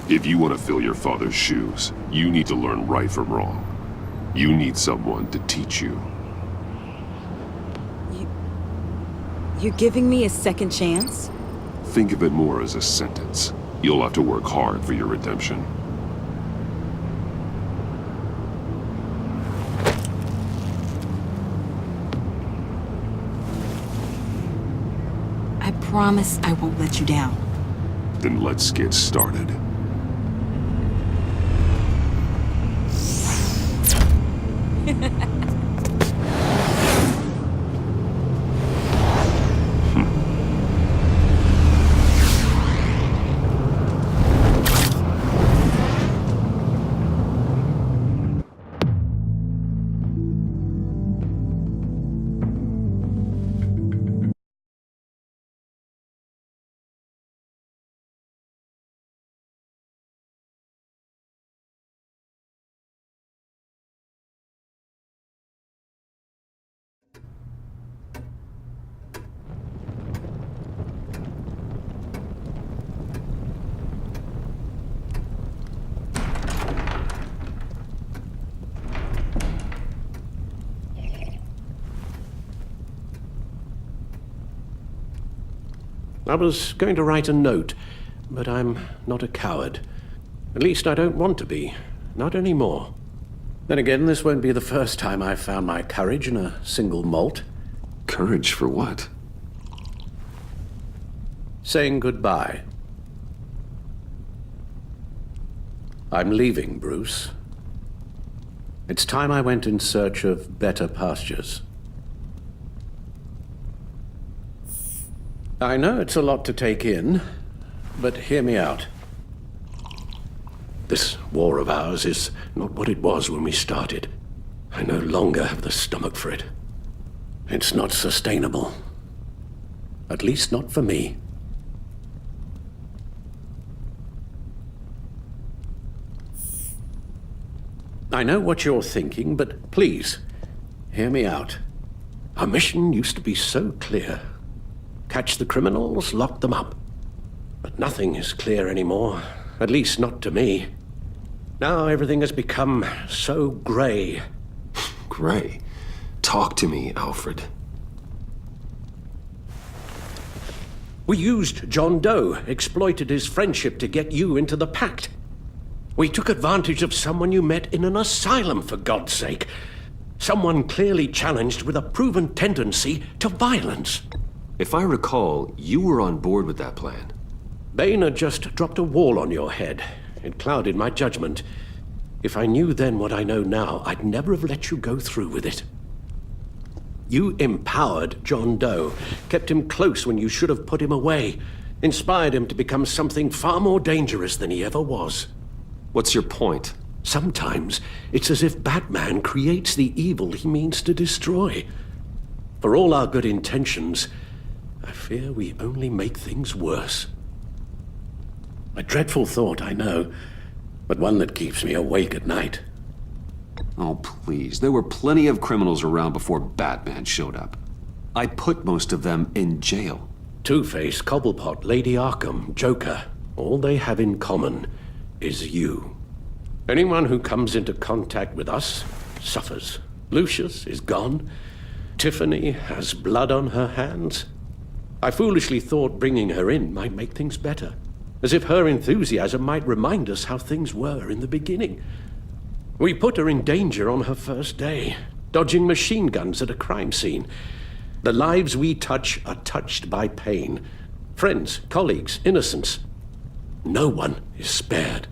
If you want to fill your father's shoes, you need to learn right from wrong. You need someone to teach you. You're giving me a second chance? Think of it more as a sentence. You'll have to work hard for your redemption. I promise I won't let you down. Then let's get started. I was going to write a note, but I'm not a coward. At least I don't want to be. Not anymore. Then again, this won't be the first time I've found my courage in a single malt. Courage for what? Saying goodbye. I'm leaving, Bruce. It's time I went in search of better pastures. I know it's a lot to take in, but hear me out. This war of ours is not what it was when we started. I no longer have the stomach for it. It's not sustainable. At least not for me. I know what you're thinking, but please, hear me out. Our mission used to be so clear. Catch the criminals, lock them up. But nothing is clear anymore, at least not to me. Now everything has become so gray. Gray? Talk to me, Alfred. We used John Doe, exploited his friendship to get you into the pact. We took advantage of someone you met in an asylum, for God's sake. Someone clearly challenged with a proven tendency to violence. If I recall, you were on board with that plan. Bain had just dropped a wall on your head. It clouded my judgment. If I knew then what I know now, I'd never have let you go through with it. You empowered John Doe, kept him close when you should have put him away, inspired him to become something far more dangerous than he ever was. What's your point? Sometimes it's as if Batman creates the evil he means to destroy. For all our good intentions, I fear we only make things worse. A dreadful thought, I know, but one that keeps me awake at night. Oh, please. There were plenty of criminals around before Batman showed up. I put most of them in jail. Two-Face, Cobblepot, Lady Arkham, Joker, all they have in common is you. Anyone who comes into contact with us suffers. Lucius is gone. Tiffany has blood on her hands. I foolishly thought bringing her in might make things better, as if her enthusiasm might remind us how things were in the beginning. We put her in danger on her first day, dodging machine guns at a crime scene. The lives we touch are touched by pain. Friends, colleagues, innocents. No one is spared.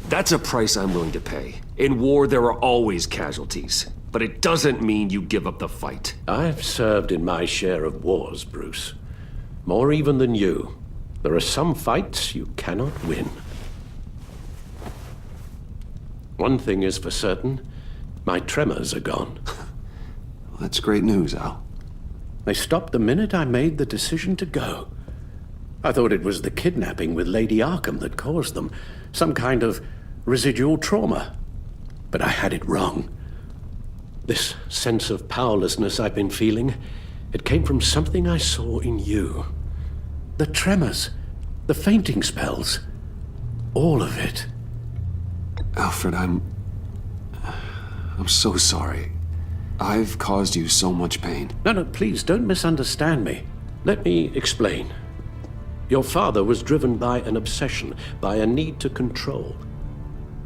That's a price I'm willing to pay. In war, there are always casualties. But it doesn't mean you give up the fight. I've served in my share of wars, Bruce. More even than you. There are some fights you cannot win. One thing is for certain, my tremors are gone. Well, that's great news, Al. They stopped the minute I made the decision to go. I thought it was the kidnapping with Lady Arkham that caused them, some kind of residual trauma. But I had it wrong. This sense of powerlessness I've been feeling, it came from something I saw in you. The tremors, the fainting spells. all of it. Alfred, I'm so sorry. I've caused you so much pain. No, please don't misunderstand me. Let me explain. Your father was driven by an obsession, by a need to control.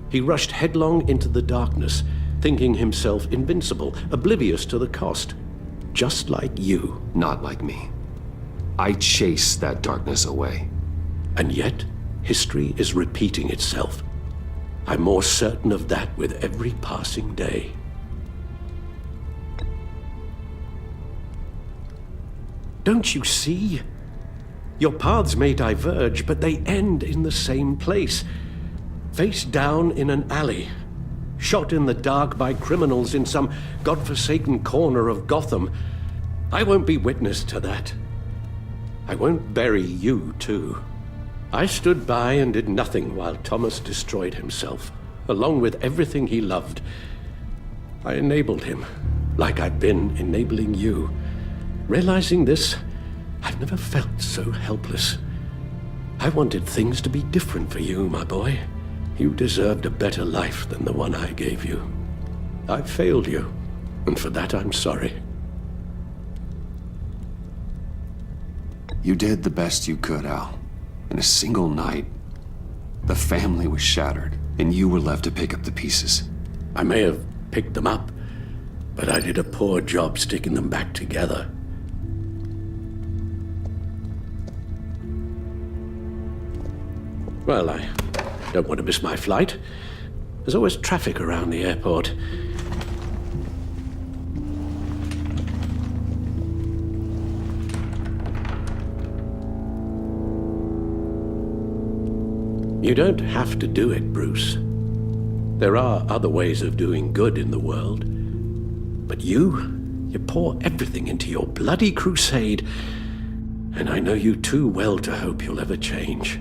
He rushed headlong into the darkness, thinking himself invincible, oblivious to the cost. Just like you. Not like me. I chased that darkness away. And yet, history is repeating itself. I'm more certain of that with every passing day. Don't you see? Your paths may diverge, but they end in the same place. Face down in an alley. Shot in the dark by criminals in some godforsaken corner of Gotham. I won't be witness to that. I won't bury you, too. I stood by and did nothing while Thomas destroyed himself, along with everything he loved. I enabled him, like I've been enabling you. Realizing this, I've never felt so helpless. I wanted things to be different for you, my boy. You deserved a better life than the one I gave you. I failed you, and for that I'm sorry. You did the best you could, Al. In a single night, the family was shattered, and you were left to pick up the pieces. I may have picked them up, but I did a poor job sticking them back together. Well, I don't want to miss my flight. There's always traffic around the airport. You don't have to do it, Bruce. There are other ways of doing good in the world. But you pour everything into your bloody crusade, and I know you too well to hope you'll ever change.